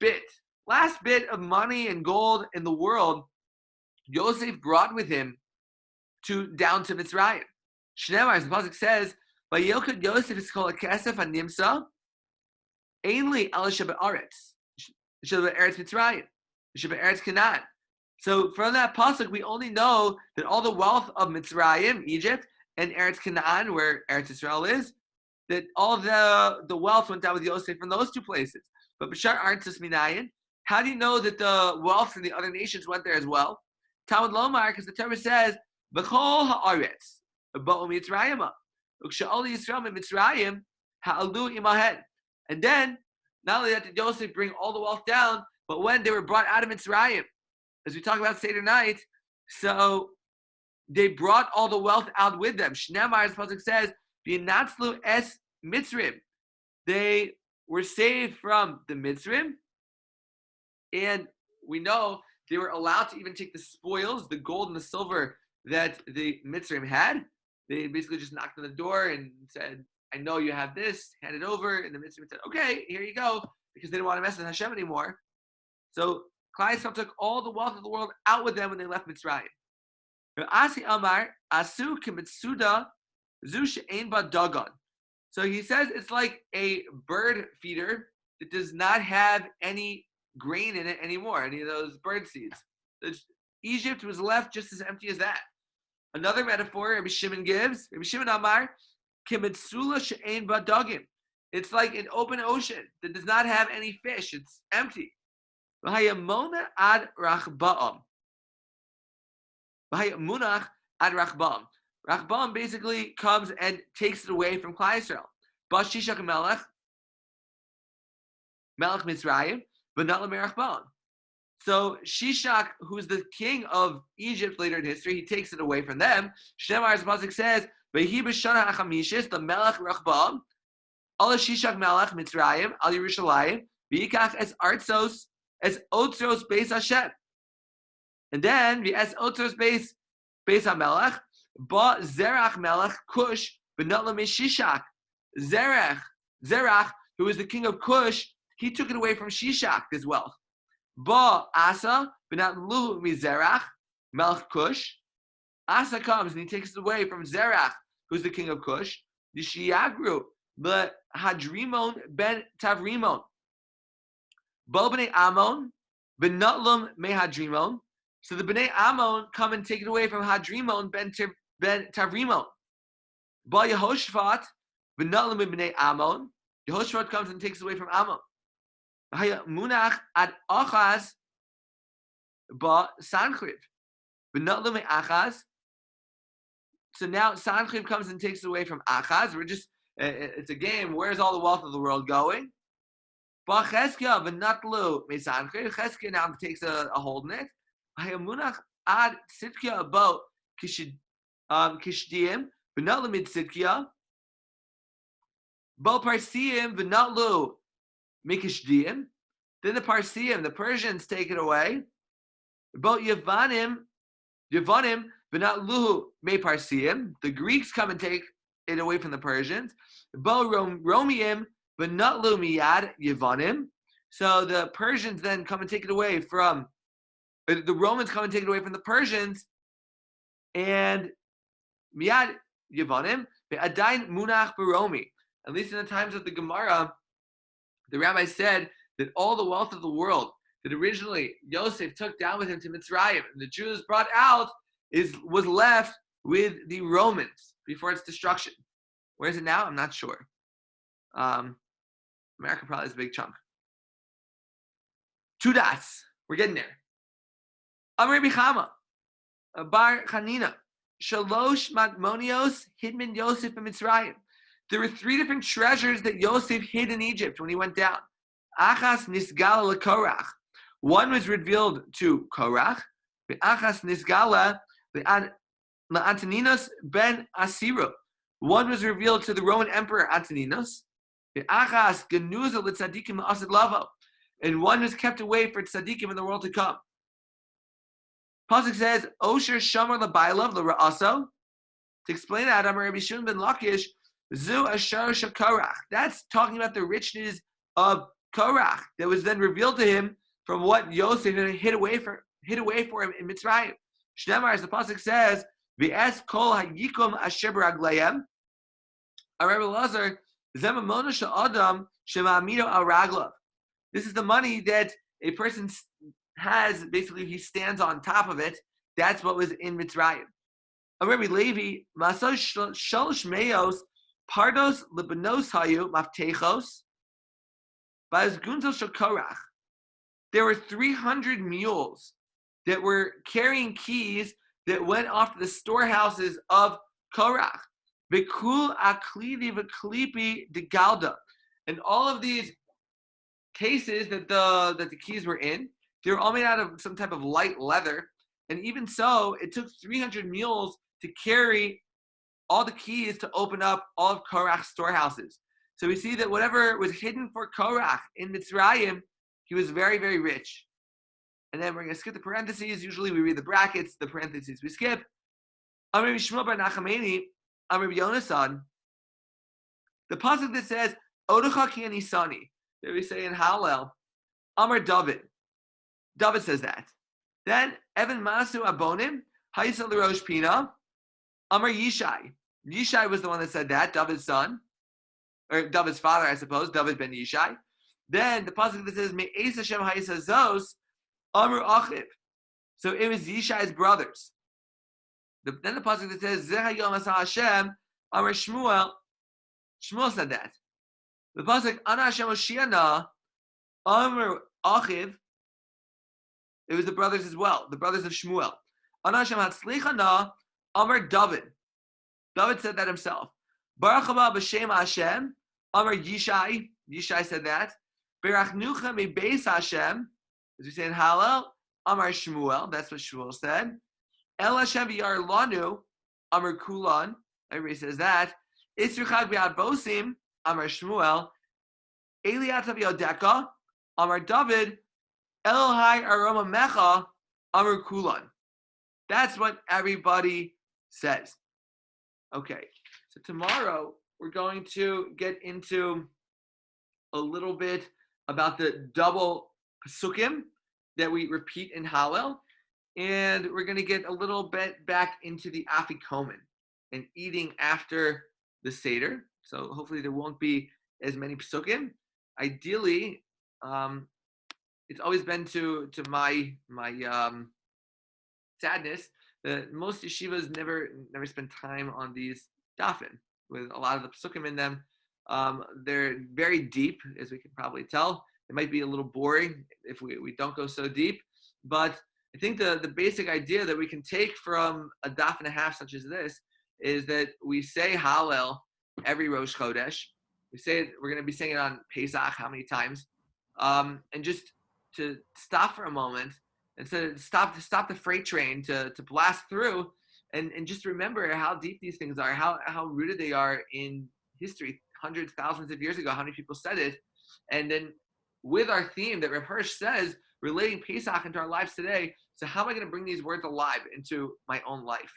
last bit of money and gold in the world, Yosef brought with him down to Mitzrayim. Shneimar, as the pasuk says, "Vayilchad Yosef is called a kesef hanimsa, ainli al shebe'aretz, shebe'aretz Mitzrayim, shebe'aretz Canaan." So from that pasuk, we only know that all the wealth of Mitzrayim, Egypt, and Eretz Canaan, where Eretz Israel is, that all the wealth went down with Yosef from those two places. But Bashar Artzis Minayin, how do you know that the wealth from the other nations went there as well? Talmud Lomar, because the Torah says, B'chol ha'aretz, ba'u Mitzrayim, u'ksha'ol Yisrael Mitzrayim, ha'alu imahen. And then, not only that did Yosef bring all the wealth down, but when they were brought out of Mitzrayim, as we talk about Seder night, so they brought all the wealth out with them. Shneimar, as the pasuk says, V'yinatzlu es Mitzrim. They were saved from the Mitzrim, and we know they were allowed to even take the spoils, the gold and the silver that the Mitzrim had. They basically just knocked on the door and said, I know you have this, hand it over. And the Mitzrim said, okay, here you go, because they didn't want to mess with Hashem anymore. So Klal Yisrael took all the wealth of the world out with them when they left Mitzrayim. Asi Amar, Asu Kimitsuda, Zu She'ein Ba Dagon. So he says it's like a bird feeder that does not have any grain in it anymore, any of those bird seeds. Egypt was left just as empty as that. Another metaphor Rabbi Shimon gives, Rabbi Shimon Amar, Kimitsula She'ein Ba Dagim. It's like an open ocean that does not have any fish. It's empty. V'hayamona ad rachba'am. V'hayamunach ad rachba'am. Rachba'am basically comes and takes it away from Klal Yisrael. Bashishak melech Mitzrayim, but not Rachba'am. So Shishak, who's the king of Egypt later in history, he takes it away from them. Shneimar, as the pasuk says, "V'hi b'shana hachamishis the melech Rachba'am, ala Shishak melech Mitzrayim al Yerushalayim v'yikach es artzos es otzros beis Hashem." And then the es otzros beis HaMelech ba Zerach melech Kush v'natla Shishak. Zerach, who is the king of Kush, he took it away from Shishak, his wealth. Ba Asa v'natlu mizerach melech Kush. Asa comes and he takes it away from Zerach, who's the king of Kush. The Shiagru the Hadrimon ben Tavrimon. Bo b'nei Ammon v'natlum me Hadrimon. So the b'nei Ammon come and take it away from Hadrimon ben Tavrimon. Ba Yehoshaphat v'natlum me b'nei Ammon. Yehoshaphat comes and takes it away from Ammon. Munach ad Achaz ba Sanchriv v'natlum me Achaz. So now Sanchriv comes and takes it away from Achaz. It's a game. Where's all the wealth of the world going? Ba Cheskia v'natlu me Sanchriv. Cheskia now takes a hold in it. Hayamunach ad Sitkia bo Kishdim v'natlu mid Sitkia. Bo Parsiim v'natlu Mikishdim. Then the Parsiim, the Persians, take it away. Bo Yavanim v'natlu me Parsiim. The Greeks come and take it away from the Persians. Bo Romiim v'natlu miyad Yavanim. So the Persians then come and take it away from the Romans come and take it away from the Persians, and miyad Yavanim ve'adayin munach baromi. At least in the times of the Gemara, the rabbi said that all the wealth of the world that originally Yosef took down with him to Mitzrayim and the Jews brought out was left with the Romans before its destruction. Where is it now? I'm not sure. America probably has a big chunk. 2 dots. We're getting there. Amar Bichama, Bar Chanina, Shalosh Matmonios Hidman Yosef in Mitzrayim. There were 3 different treasures that Yosef hid in Egypt when he went down. Achas Nisgala LeKorach. One was revealed to Korach. Achas Nisgala LeAntoninos ben Asiru. One was revealed to the Roman Emperor Antoninos. Achas Genuza LeTzadikim Asad Lavo. And one was kept away for tzaddikim in the world to come. Pasuk says, Osher Shamar LeBailav LeRa'aso. To explain that, Amar Rabbi Shimon ben Lakish, Zu Ashar Shakarach. That's talking about the richness of Korach that was then revealed to him from what Yosef hid away for him in Mitzrayim. Shnemar, as the pasuk says, "V'es kol hayikum asher b'raglayim." Rabbi Lazar, "Zemamona she'adam shema'amido al raglav." This is the money that a person has. Basically, he stands on top of it. That's what was in Mitzrayim. Rabbi Levi, "Masoj shalosh meos pardos lebanos hayu maftechos." There were 300 mules that were carrying keys that went off to the storehouses of Korach. Vikul aklidi v'klipi de galda. And all of these cases that the keys were in, they were all made out of some type of light leather. And even so, it took 300 mules to carry all the keys to open up all of Korach's storehouses. So we see that whatever was hidden for Korach in Mitzrayim, he was very, very rich. And then we're going to skip the parentheses. Usually we read the brackets, the parentheses we skip. Amar Shmuel bar Nachamani, Amar Yonasan. The pasuk that says, Odecha ki ani sani, that we say in Hallel, Amar David. David says that. Then, Evan Masu Abonim, Haisa L'Rosh Pina, Amar Yishai. Yishai was the one that said that, David's son. Or David's father, I suppose, David ben Yishai. Then the pasuk that says Me'es Hashem Ha'isa Zos Amru Achiv. So it was Yishai's brothers. Then the pasuk that says Zeh Hayom Asa Hashem Amar Shmuel. Shmuel said that. The pasuk Ana Hashem Oshiana Amru Achiv. It was the brothers as well, the brothers of Shmuel. Ana Hashem Hatzlichana Amar David. David said that himself. Baruch haba b'shem Hashem. Amar Yishai. Yishai said that. Berachnucha mi beis Hashem. As we say in Hallel. Amar Shmuel. That's what Shmuel said. El Hashem v'yar lanu. Amar Kulan. Everybody says that. Isruchag v'yad bosim. Amar Shmuel. Eliatav yodeka. Amar David. Elohai aroma mecha. Amar Kulan. That's what everybody says. Okay. So tomorrow we're going to get into a little bit about the double Pesukim that we repeat in Hallel, and we're going to get a little bit back into the Afikomen and eating after the Seder. So hopefully there won't be as many Pesukim. Ideally, it's always been to my sadness that most yeshivas never spend time on these dafin with a lot of the pesukim in them. They're very deep, as we can probably tell. It might be a little boring if we don't go so deep, but I think the basic idea that we can take from a daf and a half such as this is that we say Hallel every Rosh Chodesh. We say it, we're going to be saying it on Pesach how many times, and just to stop for a moment and to stop the freight train to blast through and just remember how deep these things are, how rooted they are in history, hundreds, thousands of years ago, how many people said it. And then with our theme that Rav Hirsch says, relating Pesach into our lives today, so how am I going to bring these words alive into my own life?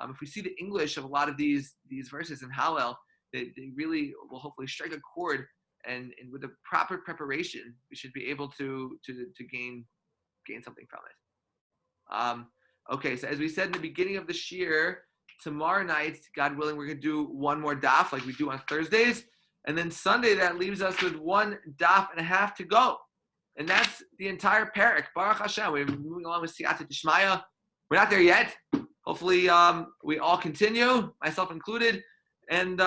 If we see the English of a lot of these verses in Hallel, they really will hopefully strike a chord, and with the proper preparation, we should be able to gain something from it. Okay, so as we said in the beginning of the shiur, tomorrow night, God willing, we're going to do one more daf like we do on Thursdays. And then Sunday, that leaves us with one daf and a half to go. And that's the entire parak. Baruch Hashem. We're moving along with Siyata Dishmaya. We're not there yet. Hopefully, we all continue, myself included. And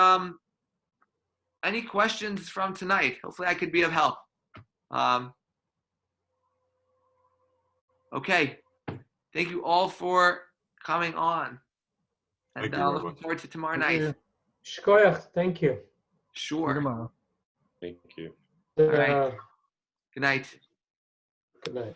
any questions from tonight? Hopefully, I could be of help. Okay. Thank you all for coming on. And looking forward to tomorrow night. Shkoyach, thank you. Sure. Thank you. All right. Good night. Good night.